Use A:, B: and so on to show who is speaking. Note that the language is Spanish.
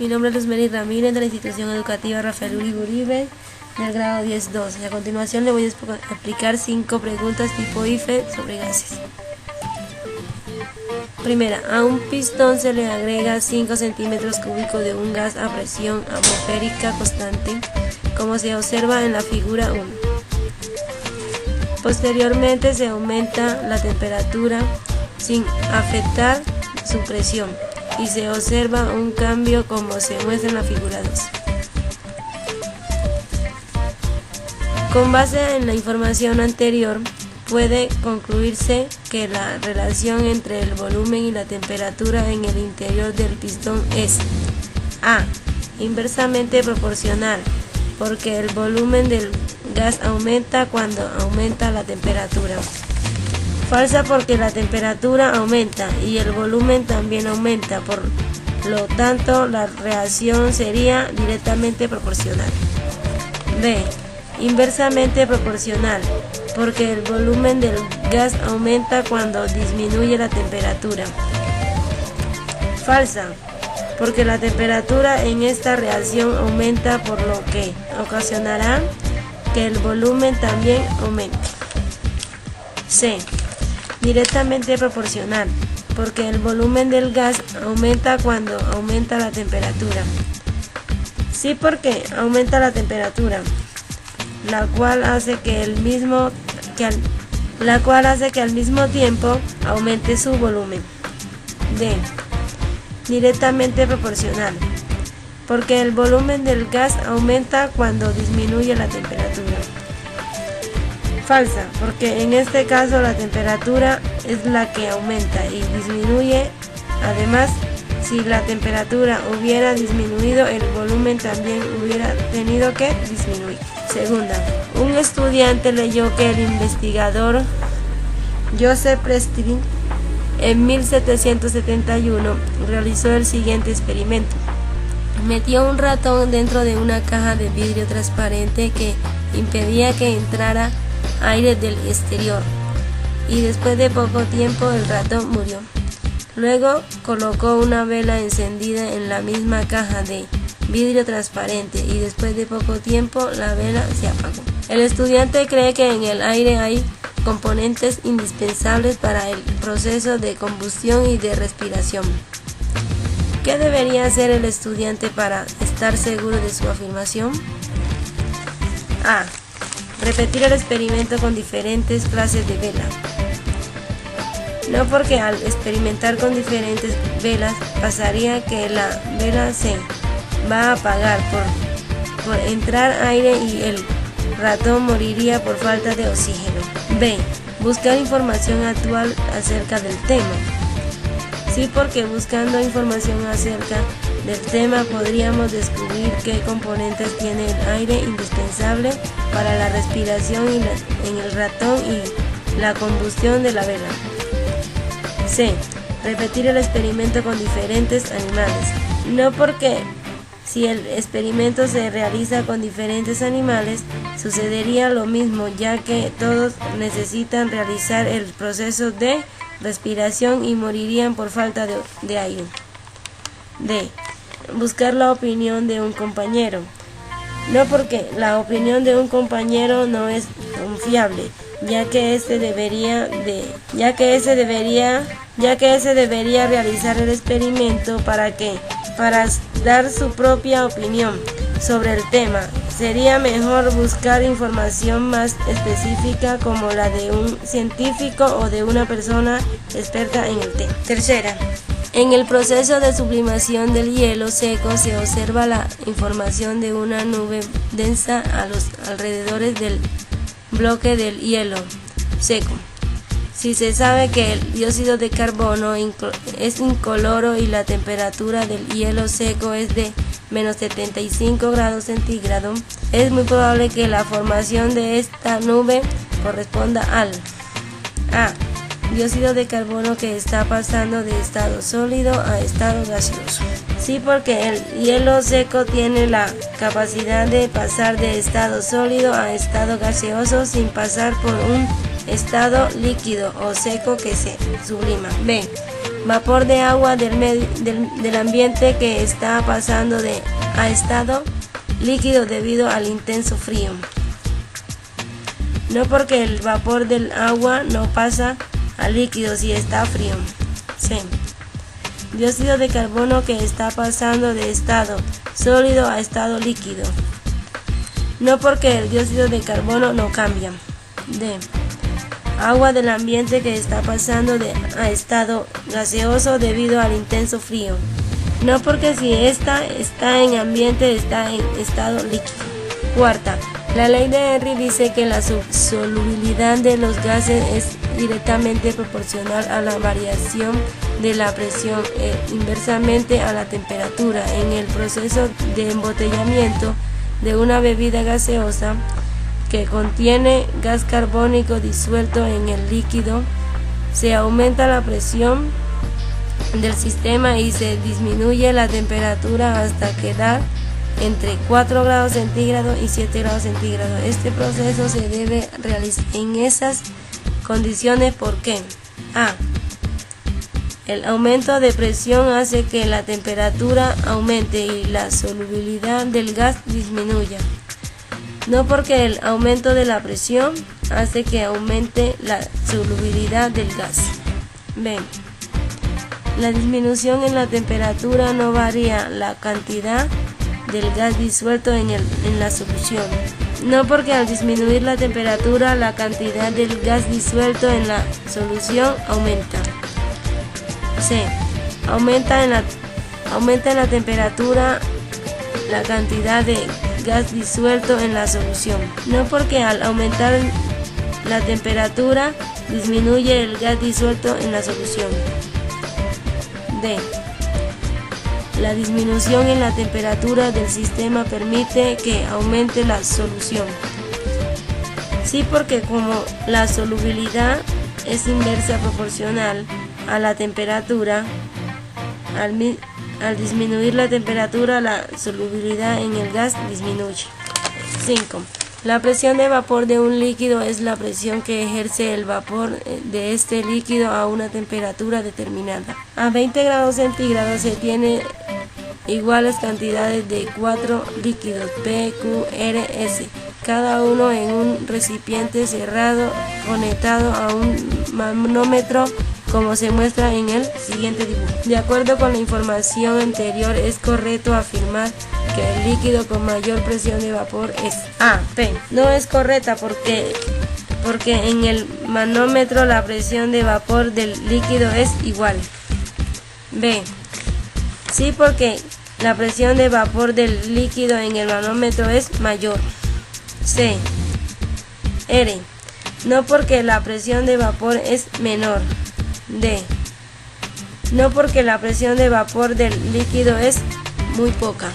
A: Mi nombre es Luzmeli Ramírez de la institución educativa Rafael Uribe del grado 10-2 y a continuación le voy a explicar 5 preguntas tipo IFE sobre gases. Primera, a un pistón se le agrega 5 centímetros cúbicos de un gas a presión atmosférica constante, como se observa en la figura 1. Posteriormente se aumenta la temperatura sin afectar su presión y se observa un cambio como se muestra en la figura 2. Con base en la información anterior, puede concluirse que la relación entre el volumen y la temperatura en el interior del pistón es A. Inversamente proporcional, porque el volumen del gas aumenta cuando aumenta la temperatura. Falsa, porque la temperatura aumenta y el volumen también aumenta, por lo tanto la reacción sería directamente proporcional. B. Inversamente proporcional, porque el volumen del gas aumenta cuando disminuye la temperatura. Falsa, porque la temperatura en esta reacción aumenta, por lo que ocasionará que el volumen también aumente. C. Directamente proporcional, porque el volumen del gas aumenta cuando aumenta la temperatura. Sí, porque aumenta la temperatura, la cual hace que al mismo tiempo aumente su volumen. D. Directamente proporcional, porque el volumen del gas aumenta cuando disminuye la temperatura. Falsa, porque en este caso la temperatura es la que aumenta y disminuye. Además, si la temperatura hubiera disminuido, el volumen también hubiera tenido que disminuir. Segunda, un estudiante leyó que el investigador Joseph Priestley en 1771 realizó el siguiente experimento. Metió un ratón dentro de una caja de vidrio transparente que impedía que entrara aire del exterior, y después de poco tiempo el ratón murió. Luego colocó una vela encendida en la misma caja de vidrio transparente y después de poco tiempo la vela se apagó. El estudiante cree que en el aire hay componentes indispensables para el proceso de combustión y de respiración. ¿Qué debería hacer el estudiante para estar seguro de su afirmación? A. Repetir el experimento con diferentes clases de vela. No, porque al experimentar con diferentes velas pasaría que la vela se va a apagar por entrar aire y el ratón moriría por falta de oxígeno. B. Buscar información actual acerca del tema. Sí, porque buscando información acerca del tema podríamos descubrir qué componentes tiene el aire indispensable para la respiración en el ratón y la combustión de la vela. C. Repetir el experimento con diferentes animales. No, porque si el experimento se realiza con diferentes animales, sucedería lo mismo, ya que todos necesitan realizar el proceso de respiración y morirían por falta de aire. D. Buscar la opinión de un compañero. No, porque la opinión de un compañero no es confiable, ya que ese debería realizar el experimento para dar su propia opinión sobre el tema. Sería mejor buscar información más específica, como la de un científico o de una persona experta en el tema. Tercera, en el proceso de sublimación del hielo seco se observa la formación de una nube densa a los alrededores del bloque del hielo seco. Si se sabe que el dióxido de carbono es incoloro y la temperatura del hielo seco es de menos 75 grados centígrados, es muy probable que la formación de esta nube corresponda al A. Dióxido de carbono que está pasando de estado sólido a estado gaseoso. Sí, porque el hielo seco tiene la capacidad de pasar de estado sólido a estado gaseoso sin pasar por un estado líquido o seco que se sublima. B. Vapor de agua del ambiente que está pasando a estado líquido debido al intenso frío. No porque el vapor del agua no pasa a líquido si está frío. C. Dióxido de carbono que está pasando de estado sólido a estado líquido. No porque el dióxido de carbono no cambia. D. Agua del ambiente que está pasando a estado gaseoso debido al intenso frío. No porque si esta está en ambiente está en estado líquido. Cuarta, la ley de Henry dice que la solubilidad de los gases es directamente proporcional a la variación de la presión e inversamente a la temperatura. En el proceso de embotellamiento de una bebida gaseosa que contiene gas carbónico disuelto en el líquido, se aumenta la presión del sistema y se disminuye la temperatura hasta quedar entre 4 grados centígrados y 7 grados centígrados. Este proceso se debe realizar en esas condiciones porque A. El aumento de presión hace que la temperatura aumente y la solubilidad del gas disminuya. No porque el aumento de la presión hace que aumente la solubilidad del gas. B. La disminución en la temperatura no varía la cantidad del gas disuelto en la solución. No porque al disminuir la temperatura la cantidad del gas disuelto en la solución aumenta. C. Aumenta en la temperatura la cantidad de gas disuelto en la solución. No porque al aumentar la temperatura disminuye el gas disuelto en la solución. D. La disminución en la temperatura del sistema permite que aumente la solución. Sí, porque como la solubilidad es inversa proporcional a la temperatura, al disminuir la temperatura, la solubilidad en el gas disminuye. 5. La presión de vapor de un líquido es la presión que ejerce el vapor de este líquido a una temperatura determinada. A 20 grados centígrados se tiene iguales cantidades de 4 líquidos P, Q, R, S, cada uno en un recipiente cerrado conectado a un manómetro, como se muestra en el siguiente dibujo. De acuerdo con la información anterior, es correcto afirmar que el líquido con mayor presión de vapor es A. P. No es correcta porque en el manómetro la presión de vapor del líquido es igual. B. Sí, porque la presión de vapor del líquido en el manómetro es mayor. C. R. No, porque la presión de vapor es menor. D. No, porque la presión de vapor del líquido es muy poca.